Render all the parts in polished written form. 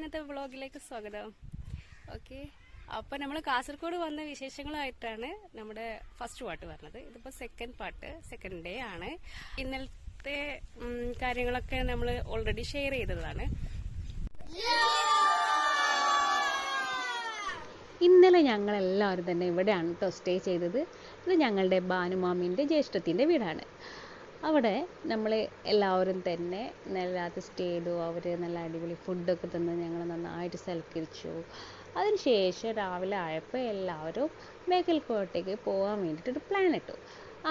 ഇന്നത്തെ വ്ളോഗിലേക്ക് സ്വാഗതം. ഓക്കെ, അപ്പോൾ നമ്മൾ കാസർഗോഡ് വന്ന വിശേഷങ്ങളായിട്ടാണ് നമ്മുടെ ഫസ്റ്റ് പാർട്ട് പറഞ്ഞത്. ഇതിപ്പോൾ സെക്കൻഡ് ഡേ ആണ്. ഇന്നലത്തെ കാര്യങ്ങളൊക്കെ നമ്മൾ ഓൾറെഡി ഷെയർ ചെയ്തതാണ്. ഇന്നലെ ഞങ്ങളെല്ലാവരും തന്നെ ഇവിടെയാണ് കേട്ടോ സ്റ്റേ ചെയ്തത്. ഇത് ഞങ്ങളുടെ ബാനുമാമിൻ്റെ ജ്യേഷ്ഠത്തിൻ്റെ വീടാണ്. അവിടെ നമ്മൾ എല്ലാവരും തന്നെ നല്ല രാത്രി സ്റ്റേ ചെയ്തു. അവർ നല്ല അടിപൊളി ഫുഡൊക്കെ തന്ന് ഞങ്ങൾ നന്നായിട്ട് സൽക്കരിച്ചു. അതിനുശേഷം രാവിലെ ആയപ്പോൾ എല്ലാവരും ബേക്കൽ കോട്ടയ്ക്ക് പോകാൻ വേണ്ടിയിട്ടൊരു പ്ലാൻ ഇട്ടു.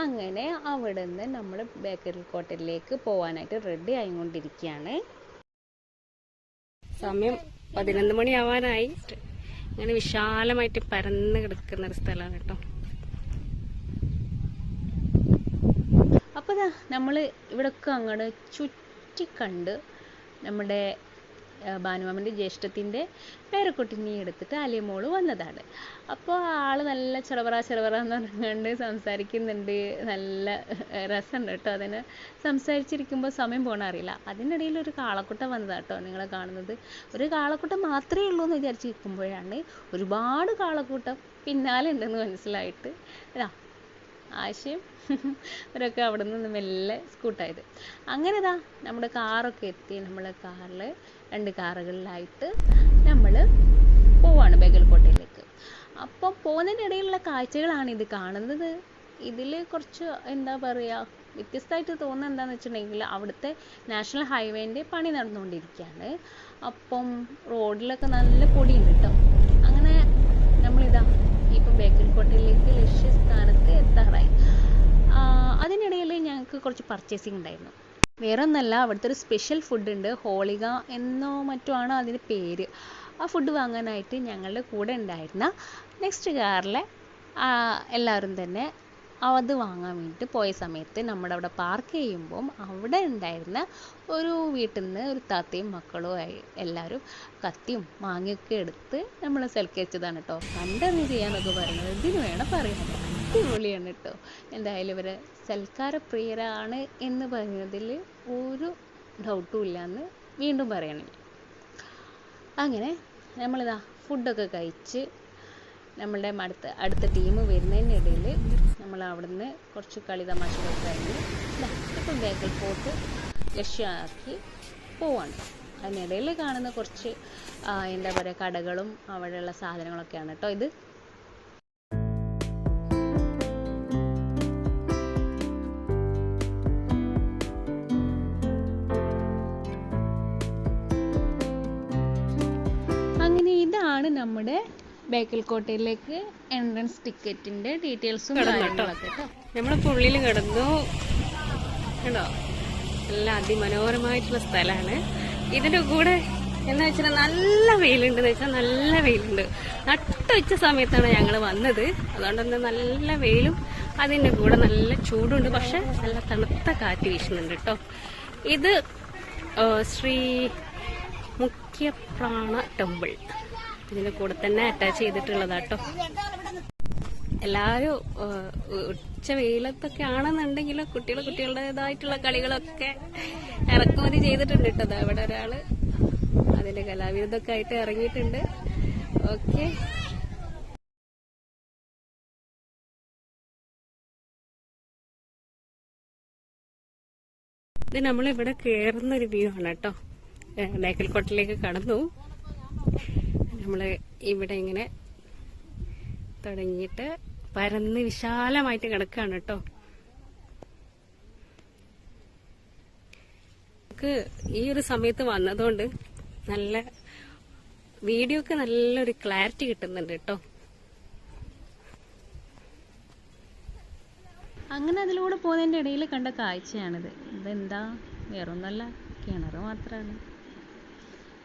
അങ്ങനെ അവിടെ നിന്ന് നമ്മൾ ബേക്കൽ കോട്ടയിലേക്ക് പോകാനായിട്ട് റെഡി ആയിക്കൊണ്ടിരിക്കുകയാണ്. സമയം 11 മണിയാവാനായി. ഇങ്ങനെ വിശാലമായിട്ട് പരന്ന് കിടക്കുന്ന ഒരു സ്ഥലമാണ് കേട്ടോ. അപ്പോൾ നമ്മൾ ഇവിടെയൊക്കെ അങ്ങോട്ട് ചുറ്റിക്കണ്ട് നമ്മുടെ ബാനുമാമൻ്റെ ജ്യേഷ്ഠത്തിൻ്റെ പേരക്കുട്ടിനെ എടുത്തിട്ട് അലിയമോള് വന്നതാണ്. അപ്പോൾ ആൾ നല്ല ചെറുപറ എന്ന് പറഞ്ഞുകൊണ്ട് സംസാരിക്കുന്നുണ്ട്. നല്ല രസമുണ്ട് കേട്ടോ. അതിന് സംസാരിച്ചിരിക്കുമ്പോൾ സമയം പോകണ അറിയില്ല. അതിനിടയിൽ ഒരു കാളക്കുട്ട വന്നതാണ് കേട്ടോ നിങ്ങളെ കാണുന്നത്. ഒരു കാളക്കുട്ടം മാത്രമേ ഉള്ളൂ എന്ന് വിചാരിച്ചിരിക്കുമ്പോഴാണ് ഒരുപാട് കാളക്കൂട്ടം പിന്നാലെ ഉണ്ടെന്ന് മനസ്സിലായിട്ട് ആശയം അവരൊക്കെ അവിടെ നിന്ന് മെല്ലെ സ്കൂട്ടായത്. അങ്ങനെ നമ്മുടെ കാറൊക്കെ എത്തി. നമ്മൾ കാറിൽ 2 കാറുകളിലായിട്ട് നമ്മൾ പോവാണ് ബേക്കൽ കോട്ടയിലേക്ക്. അപ്പം പോകുന്നതിൻ്റെ ഇടയിലുള്ള കാഴ്ചകളാണ് ഇത് കാണുന്നത്. ഇതിൽ കുറച്ച് എന്താ പറയുക, വ്യത്യസ്തമായിട്ട് തോന്നുന്നത് എന്താണെന്ന് വെച്ചിട്ടുണ്ടെങ്കിൽ അവിടുത്തെ നാഷണൽ ഹൈവേൻ്റെ പണി നടന്നുകൊണ്ടിരിക്കുകയാണ്. അപ്പം റോഡിലൊക്കെ നല്ല പൊടിയുണ്ട് കേട്ടോ. അങ്ങനെ നമ്മളിതാ ഇപ്പം ബേക്കൽ കോട്ടയിലേക്ക് ലക്ഷ്യസ്ഥാനത്ത് എത്താറായി. അതിനിടയിൽ ഞങ്ങൾക്ക് കുറച്ച് പർച്ചേസിങ് ഉണ്ടായിരുന്നു. വേറെ ഒന്നല്ല, അവിടുത്തെ ഒരു സ്പെഷ്യൽ ഫുഡ് ഉണ്ട്, ഹോളിക എന്നോ മറ്റോ ആണ് അതിൻ്റെ പേര്. ആ ഫുഡ് വാങ്ങാനായിട്ട് ഞങ്ങളുടെ കൂടെ ഉണ്ടായിരുന്ന നെക്സ്റ്റ് കാറിലെ എല്ലാവരും തന്നെ അത് വാങ്ങാൻ വേണ്ടിയിട്ട് പോയ സമയത്ത് നമ്മുടെ അവിടെ പാർക്ക് ചെയ്യുമ്പം അവിടെ ഉണ്ടായിരുന്ന ഒരു വീട്ടിൽ നിന്ന് ഒരു താത്തയും മക്കളും എല്ലാവരും കത്തിയും മാങ്ങയൊക്കെ എടുത്ത് നമ്മൾ സൽക്കരിച്ചതാണ് കേട്ടോ. കണ്ടറിഞ്ഞ് ചെയ്യാനൊക്കെ പറയുന്നത് ഇതിന് വേണം പറയാൻ. അടിപൊളിയാണ് കേട്ടോ. എന്തായാലും ഇവർ സൽക്കാരപ്രിയരാണ് എന്ന് പറയുന്നതിൽ ഒരു ഡൗട്ടും ഇല്ലയെന്ന് വീണ്ടും പറയണില്ല. അങ്ങനെ നമ്മളിതാ ഫുഡൊക്കെ കഴിച്ച് നമ്മളുടെ അടുത്ത ടീം വരുന്നതിനിടയിൽ നമ്മൾ അവിടുന്ന് കുറച്ച് കളി തമാശകളൊക്കെ കഴിഞ്ഞ് ഇപ്പം ബേക്കൽ കോട്ട് ലക്ഷ്യമാക്കി പോവാണ്. അതിനിടയിൽ കാണുന്ന കുറച്ച് എന്താ പറയുക കടകളും അവിടെയുള്ള സാധനങ്ങളൊക്കെയാണ് കേട്ടോ ഇത്. അങ്ങനെ ഇതാണ് നമ്മുടെ ബേക്കൽ കോട്ടയിലേക്ക് എൻട്രൻസ് ടിക്കറ്റിന്റെ ഡീറ്റെയിൽസും കാര്യങ്ങളൊക്കെ. നമ്മളിപ്പോൾ ഉള്ളിൽ കിടന്നു കേട്ടോ. നല്ല അതിമനോഹരമായിട്ടുള്ള സ്ഥലമാണ്. ഇതിന്റെ കൂടെ എന്ന് വെച്ചാൽ നല്ല വെയിലുണ്ട്. നട്ടുവെച്ച സമയത്താണ് ഞങ്ങൾ വന്നത്. അതുകൊണ്ട് തന്നെ നല്ല വെയിലും അതിൻ്റെ കൂടെ നല്ല ചൂടുണ്ട്. പക്ഷെ നല്ല തണുത്ത കാറ്റ് വീശുന്നുണ്ട് കേട്ടോ. ഇത് ശ്രീ മുഖ്യപ്രാണ ടെമ്പിൾ ഇതിന്റെ കൂടെ തന്നെ അറ്റാച്ച് ചെയ്തിട്ടുള്ളതാട്ടോ. എല്ലാവരും ഉച്ച വെയിലത്തൊക്കെ ആണെന്നുണ്ടെങ്കിലും കുട്ടികളുടേതായിട്ടുള്ള കളികളൊക്കെ ഇറക്കുമതി ചെയ്തിട്ടുണ്ട് കേട്ടോ. അവിടെ ഒരാള് അതിന്റെ കലാവിരുദ്ധൊക്കെ ആയിട്ട് ഇറങ്ങിയിട്ടുണ്ട്. ഓക്കെ, ഇത് നമ്മളിവിടെ കയറുന്നൊരു വ്യൂ ആണ് കേട്ടോ. ബേക്കൽ കോട്ടയിലേക്ക് കടന്നു. നമ്മൾ ഇവിടെ ഇങ്ങനെ തുടങ്ങിയിട്ട് പരന്ന് വിശാലമായിട്ട് കിടക്കുകയാണ് കേട്ടോ. നമുക്ക് ഈ ഒരു സമയത്ത് വന്നതുകൊണ്ട് നല്ല വീഡിയോക്ക് നല്ലൊരു ക്ലാരിറ്റി കിട്ടുന്നുണ്ട് കേട്ടോ. അങ്ങനെ അതിലൂടെ പോകുന്നതിൻ്റെ ഇടയിൽ കണ്ട കാഴ്ചയാണിത്. ഇതെന്താ, വേറൊന്നല്ല, കിണർ മാത്രമാണ്.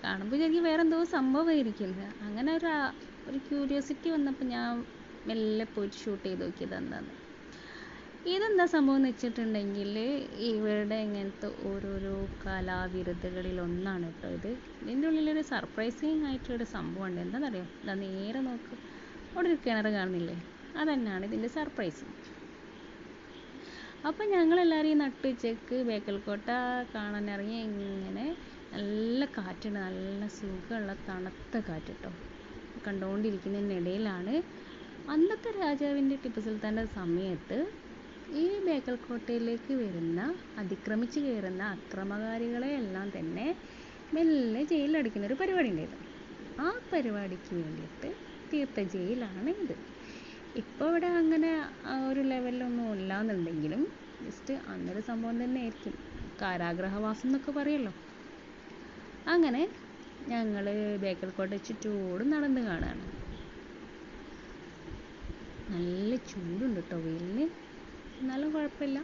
കാണുമ്പോൾ എനിക്ക് വേറെ എന്തോ സംഭവമായിരിക്കുന്നത്. അങ്ങനെ ഒരു ക്യൂരിയോസിറ്റി വന്നപ്പോൾ ഞാൻ മെല്ലെ പോയിട്ട് ഷൂട്ട് ചെയ്ത് നോക്കിയത് എന്താന്ന്. ഇതെന്താ സംഭവം എന്ന് വെച്ചിട്ടുണ്ടെങ്കിൽ ഇവരുടെ ഇങ്ങനത്തെ ഓരോരോ കലാവിരുദ്ധകളിലൊന്നാണ് കേട്ടോ ഇത്. ഇതിൻ്റെ ഉള്ളിലൊരു സർപ്രൈസിങ് ആയിട്ടുള്ളൊരു സംഭവമുണ്ട്. എന്താണെന്നറിയോ, ഇതാ നേരെ നോക്ക്, അവിടെ ഒരു കിണർ കാണുന്നില്ലേ, അതന്നെയാണ് ഇതിൻ്റെ സർപ്രൈസ്. അപ്പം ഞങ്ങളെല്ലാവരും ഈ നട്ടുച്ചയ്ക്ക് ബേക്കൽ കോട്ട കാണാനിറങ്ങി ഇങ്ങനെ നല്ല കാറ്റുണ്ട്, നല്ല സുഖമുള്ള തണുത്ത കാറ്റ് കേട്ടോ. കണ്ടുകൊണ്ടിരിക്കുന്നതിനിടയിലാണ് അന്നത്തെ രാജാവിൻ്റെ ടിപ്പു സുൽത്താൻ്റെ സമയത്ത് ഈ ബേക്കൽ കോട്ടയിലേക്ക് അതിക്രമിച്ച് കയറുന്ന അക്രമകാരികളെ എല്ലാം തന്നെ മെല്ലെ ജയിലിലടയ്ക്കുന്ന ഒരു പരിപാടി ഉണ്ടായിരുന്നു. ആ പരിപാടിക്ക് വേണ്ടിയിട്ട് തീർത്ത ജയിലാണ് ഇത്. ഇപ്പോൾ ഇവിടെ അങ്ങനെ ഒരു ലെവലിലൊന്നും ഇല്ലാന്നുണ്ടെങ്കിലും ജസ്റ്റ് അന്നൊരു സംഭവം തന്നെ ആയിരിക്കും, കാരാഗ്രഹവാസം എന്നൊക്കെ പറയുമല്ലോ. അങ്ങനെ ഞങ്ങൾ ബേക്കൽ കോട്ട ചുറ്റോടും നടന്ന് കാണാണ്. നല്ല ചൂടുണ്ട് കേട്ടോ വെയിലിന്, എന്നാലും കുഴപ്പമില്ല.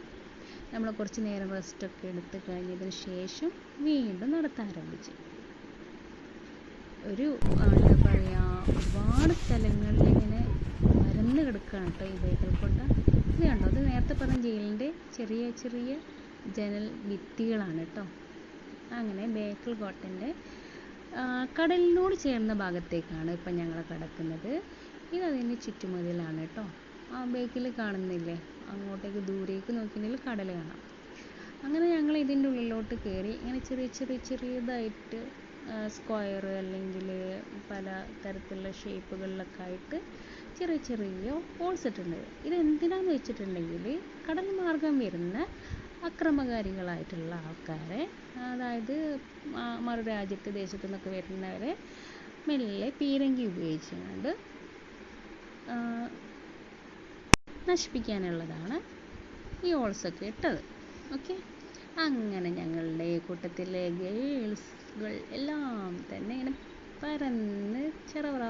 നമ്മൾ കുറച്ച് നേരം റെസ്റ്റൊക്കെ എടുത്ത് കഴിഞ്ഞതിന് ശേഷം വീണ്ടും നടത്താൻ ആരംഭിച്ചു. എന്താ പറയുക, ഒരുപാട് സ്ഥലങ്ങളിൽ ഇങ്ങനെ പരന്ന് കിടക്കുകയാണ് കേട്ടോ ഈ ബേക്കൽ കോട്ട. ഇത് കണ്ടോ, അത് നേരത്തെ പറഞ്ഞ ജയിലിൻ്റെ ചെറിയ ചെറിയ ജനൽ ഭിത്തികളാണ് കേട്ടോ. അങ്ങനെ ബേക്കൽ കോട്ടൻ്റെ കടലിനോട് ചേർന്ന ഭാഗത്തേക്കാണ് ഇപ്പം ഞങ്ങൾ കിടക്കുന്നത്. ഇത് അതിൻ്റെ ചുറ്റുമതിലാണ് കേട്ടോ. ആ ബേക്കിൽ കാണുന്നില്ലേ, അങ്ങോട്ടേക്ക് ദൂരേക്ക് നോക്കിയിട്ടുണ്ടെങ്കിൽ കടൽ കാണാം. അങ്ങനെ ഞങ്ങൾ ഇതിൻ്റെ ഉള്ളിലോട്ട് കയറി. ഇങ്ങനെ ചെറിയതായിട്ട് സ്ക്വയർ അല്ലെങ്കിൽ പല തരത്തിലുള്ള ഷേപ്പുകളിലൊക്കെ ആയിട്ട് ചെറിയ ഹോൾസ് ഇട്ടിട്ടുണ്ട്. ഇത് എന്തിനാന്ന് വെച്ചിട്ടുണ്ടെങ്കിൽ കടൽ മാർഗം വരുന്ന അക്രമകാരികളായിട്ടുള്ള ആൾക്കാരെ, അതായത് മറു ദേശത്തു നിന്നൊക്കെ വരുന്നവരെ മെല്ലെ പീരങ്കി ഉപയോഗിച്ചുകൊണ്ട് നശിപ്പിക്കാനുള്ളതാണ് ഈ ഹോൾസൊക്കെ ഇട്ടത്. ഓക്കെ, അങ്ങനെ ഞങ്ങളുടെ കൂട്ടത്തിലെ ഗേൾസുകൾ എല്ലാം തന്നെ ഇങ്ങനെ പരന്ന് ചെറവറ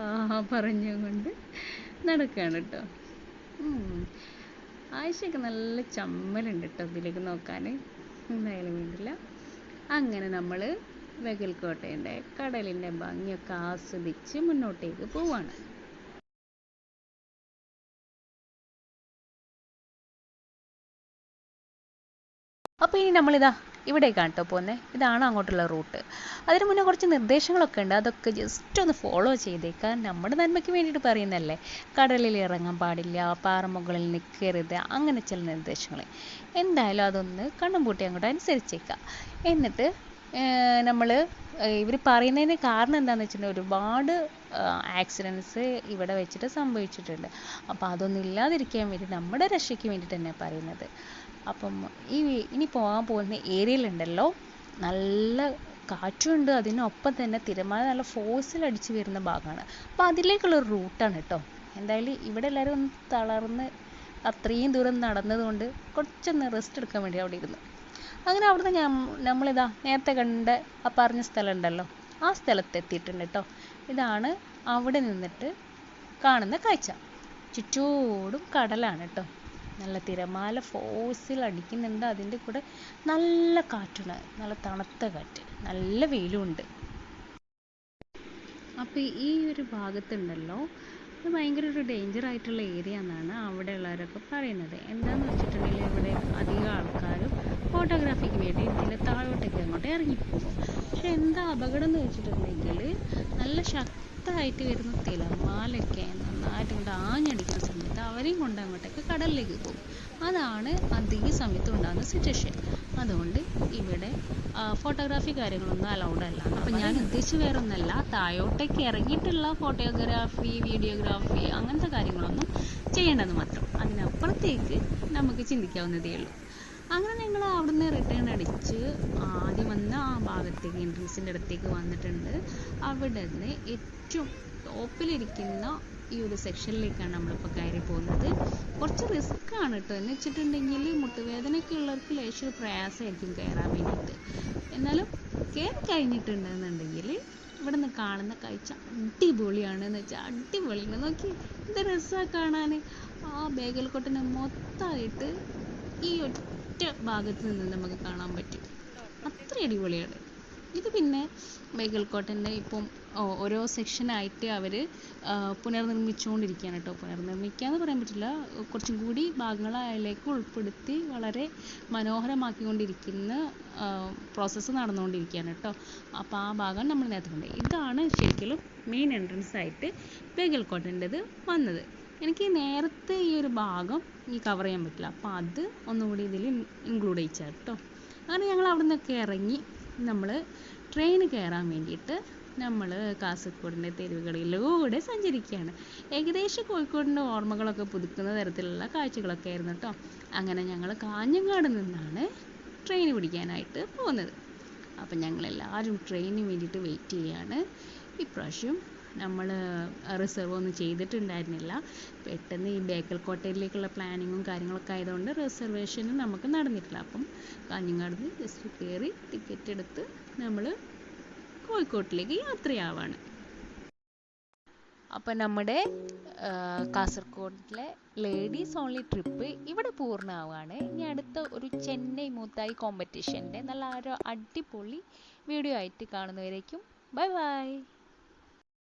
പറഞ്ഞുകൊണ്ട് നടക്കുകയാണ് കേട്ടോ. ആഴ്ചയൊക്കെ നല്ല ചമ്മലുണ്ട് കേട്ടോ ഇതിലേക്ക് നോക്കാൻ, എന്തായാലും വേണ്ടില്ല. അങ്ങനെ നമ്മൾ ബേക്കൽ കോട്ടയുടെ കടലിൻ്റെ ഭംഗിയൊക്കെ ആസ്വദിച്ച് മുന്നോട്ടേക്ക് പോവാണ്. അപ്പോൾ ഇനി നമ്മളിതാ ഇവിടേക്കാണ് കേട്ടോ പോകുന്നത്. ഇതാണ് അങ്ങോട്ടുള്ള റൂട്ട്. അതിന് മുന്നേ കുറച്ച് നിർദ്ദേശങ്ങളൊക്കെ ഉണ്ട്, അതൊക്കെ ജസ്റ്റ് ഒന്ന് ഫോളോ ചെയ്തേക്കാൻ. നമ്മുടെ നന്മയ്ക്ക് വേണ്ടിയിട്ട് പറയുന്നതല്ലേ. കടലിൽ ഇറങ്ങാൻ പാടില്ല, പാറമുകളിൽ നിൽക്കരുത്, അങ്ങനെ ചില നിർദ്ദേശങ്ങൾ. എന്തായാലും അതൊന്ന് കണ്ണും പൂട്ടി അങ്ങോട്ട് അനുസരിച്ചേക്കാം. എന്നിട്ട് ഇവർ പറയുന്നതിന് കാരണം എന്താണെന്ന് വെച്ചിട്ടുണ്ടെങ്കിൽ ഒരുപാട് ആക്സിഡൻസ് ഇവിടെ വെച്ചിട്ട് സംഭവിച്ചിട്ടുണ്ട്. അപ്പോൾ അതൊന്നും ഇല്ലാതിരിക്കാൻ വേണ്ടി നമ്മുടെ രക്ഷയ്ക്ക് വേണ്ടിയിട്ട് തന്നെ പറയുന്നത്. അപ്പം ഇനി പോകാൻ പോകുന്ന ഏരിയയിലുണ്ടല്ലോ നല്ല കാറ്റുണ്ട്, അതിനൊപ്പം തന്നെ തിരമാല നല്ല ഫോഴ്സിൽ അടിച്ച് വരുന്ന ഭാഗമാണ്. അപ്പോൾ അതിലേക്കുള്ളൊരു റൂട്ടാണ് കേട്ടോ. എന്തായാലും ഇവിടെ എല്ലാവരും ഒന്ന് തളർന്ന് അത്രയും ദൂരം നടന്നതുകൊണ്ട് കുറച്ചൊന്ന് റെസ്റ്റ് എടുക്കാൻ വേണ്ടി അവിടെ ഇരുന്നു. അങ്ങനെ അവിടുന്ന് നമ്മളിതാ നേരത്തെ കണ്ട ആ പറഞ്ഞ സ്ഥലം ഉണ്ടല്ലോ, ആ സ്ഥലത്ത് എത്തിയിട്ടുണ്ട് കേട്ടോ. ഇതാണ് അവിടെ നിന്നിട്ട് കാണുന്ന കാഴ്ച. ചുറ്റോടും കടലാണ് കേട്ടോ. നല്ല തിരമാല ഫോഴ്സിൽ അടിക്കുന്നുണ്ട്, അതിൻ്റെ കൂടെ നല്ല കാറ്റുണ്ട്, നല്ല തണുത്ത കാറ്റ്, നല്ല വെയിലുമുണ്ട്. അപ്പോൾ ഈ ഒരു ഭാഗത്തുണ്ടല്ലോ, ഇത് ഭയങ്കര ഒരു ഡേഞ്ചർ ആയിട്ടുള്ള ഏരിയ എന്നാണ് അവിടെ ഉള്ളവരൊക്കെ പറയുന്നത്. എന്താണെന്ന് വെച്ചിട്ടുണ്ടെങ്കിൽ ഇവിടെ അധികം ആൾക്കാരും ഫോട്ടോഗ്രാഫിക്ക് വേണ്ടി ഇതിൻ്റെ താഴോട്ടേക്ക് അങ്ങോട്ട് ഇറങ്ങിപ്പോകും. പക്ഷെ എന്താ അപകടം എന്ന് വെച്ചിട്ടുണ്ടെങ്കിൽ നല്ല ശക്തമായിട്ട് വരുന്ന തിരമാലയൊക്കെ നന്നായിട്ട് കൊണ്ട് ആഞ്ഞടിക്കുന്ന സമയത്ത് അവരെയും കൊണ്ട് അങ്ങോട്ടേക്ക് കടലിലേക്ക് പോകും. അതാണ് അധിക സമയത്ത് ഉണ്ടാകുന്ന സിറ്റുവേഷൻ. അതുകൊണ്ട് ഇവിടെ ഫോട്ടോഗ്രാഫി കാര്യങ്ങളൊന്നും അലൗഡ് അല്ല. അപ്പം ഞാൻ ഉദ്ദേശിച്ച് വേറെ ഒന്നല്ല, താഴോട്ടേക്ക് ഇറങ്ങിയിട്ടുള്ള ഫോട്ടോഗ്രാഫി, വീഡിയോഗ്രാഫി അങ്ങനത്തെ കാര്യങ്ങളൊന്നും ചെയ്യേണ്ടത് മാത്രം. അതിനപ്പുറത്തേക്ക് നമുക്ക് ചിന്തിക്കാവുന്നതേ ഉള്ളൂ. അങ്ങനെ ഞങ്ങൾ അവിടുന്ന് റിട്ടേൺ അടിച്ച് ആദ്യം വന്ന ആ ഭാഗത്തേക്ക് എൻട്രൻസിൻ്റെ അടുത്തേക്ക് വന്നിട്ടുണ്ട്. അവിടെ നിന്ന് ഏറ്റവും ടോപ്പിലിരിക്കുന്ന ഈ ഒരു സെക്ഷനിലേക്കാണ് നമ്മളിപ്പോൾ കയറി പോകുന്നത്. കുറച്ച് റിസ്ക് ആണ് കേട്ടോ, എന്ന് വെച്ചിട്ടുണ്ടെങ്കിൽ മുട്ടുവേദനയൊക്കെ ഉള്ളവർക്ക് ലേശം പ്രയാസമായിരിക്കും കയറാൻ വേണ്ടിയിട്ട്. എന്നാലും കയറി കഴിഞ്ഞിട്ടുണ്ടെന്നുണ്ടെങ്കിൽ ഇവിടെ നിന്ന് കാണുന്ന കാഴ്ച അടിപൊളിയാണ്. എന്ന് വെച്ചാൽ അടിപൊളിയാണ്. നോക്കി എന്ത് രസമാണ് കാണാൻ. ആ ബേക്കൽ കോട്ടനെ മൊത്തമായിട്ട് ഈ ഒറ്റ ഭാഗത്ത് നിന്ന് നമുക്ക് കാണാൻ പറ്റും. അത്ര അടിപൊളിയാണ് ഇത്. പിന്നെ ബേക്കൽ കോട്ടൻ്റെ ഇപ്പം ഓരോ സെക്ഷനായിട്ട് അവർ പുനർനിർമ്മിച്ചുകൊണ്ടിരിക്കുകയാണ് കേട്ടോ. പുനർനിർമ്മിക്കാന്ന് പറയാൻ പറ്റില്ല, കുറച്ചും കൂടി ഭാഗങ്ങൾ അതിലേക്ക് ഉൾപ്പെടുത്തി വളരെ മനോഹരമാക്കിക്കൊണ്ടിരിക്കുന്ന പ്രോസസ്സ് നടന്നുകൊണ്ടിരിക്കുകയാണ് കേട്ടോ. അപ്പോൾ ആ ഭാഗം നമ്മൾ നേരത്തെ കണ്ടത്. ഇതാണ് ശരിക്കും മെയിൻ എൻട്രൻസ് ആയിട്ട് ബേക്കൽ കോട്ടൻ്റെത് വന്നത്. എനിക്ക് നേരത്തെ ഈ ഒരു ഭാഗം കവർ ചെയ്യാൻ പറ്റില്ല, അപ്പോൾ അത് ഒന്നുകൂടി ഇതിൽ ഇൻക്ലൂഡ് ചെയ്യിച്ചാൽ കേട്ടോ. അങ്ങനെ ഞങ്ങൾ അവിടെ നിന്നൊക്കെ ഇറങ്ങി നമ്മൾ ട്രെയിൻ കയറാൻ വേണ്ടിയിട്ട് നമ്മൾ കാസർഗോഡിൻ്റെ തെരുവുകളിലൂടെ സഞ്ചരിക്കുകയാണ്. ഏകദേശം കോഴിക്കോടിൻ്റെ ഓർമ്മകളൊക്കെ പുതുക്കുന്ന തരത്തിലുള്ള കാഴ്ചകളൊക്കെ ആയിരുന്നു കേട്ടോ. അങ്ങനെ ഞങ്ങൾ കാഞ്ഞങ്ങാട് നിന്നാണ് ട്രെയിൻ പിടിക്കാനായിട്ട് പോകുന്നത്. അപ്പം ഞങ്ങളെല്ലാവരും ട്രെയിനിന് വേണ്ടിയിട്ട് വെയിറ്റ് ചെയ്യാണ്. ഇപ്രാവശ്യം നമ്മൾ റിസർവ് ഒന്നും ചെയ്തിട്ടുണ്ടായിരുന്നില്ല. പെട്ടെന്ന് ഈ ബേക്കൽ കോട്ടയിലേക്കുള്ള പ്ലാനിങ്ങും കാര്യങ്ങളൊക്കെ ആയതുകൊണ്ട് റിസർവേഷനും നമുക്ക് നടന്നിട്ടില്ല. അപ്പം കാഞ്ഞങ്ങാട് നിന്ന് ജസ്റ്റ് കയറി ടിക്കറ്റ് എടുത്ത് നമ്മൾ കോഴിക്കോട്ടിലേക്ക് യാത്രയാവാണ്. അപ്പം നമ്മുടെ കാസർഗോഡിലെ ലേഡീസ് ഓൺലി ട്രിപ്പ് ഇവിടെ പൂർണ്ണമാവുകയാണ്. ഇനി അടുത്ത ഒരു ചെന്നൈ മൂത്തായി കോമ്പറ്റീഷൻ്റെ നല്ല ഒരു അടിപൊളി വീഡിയോ ആയിട്ട് കാണുന്നവരേക്കും ബൈ ബൈ.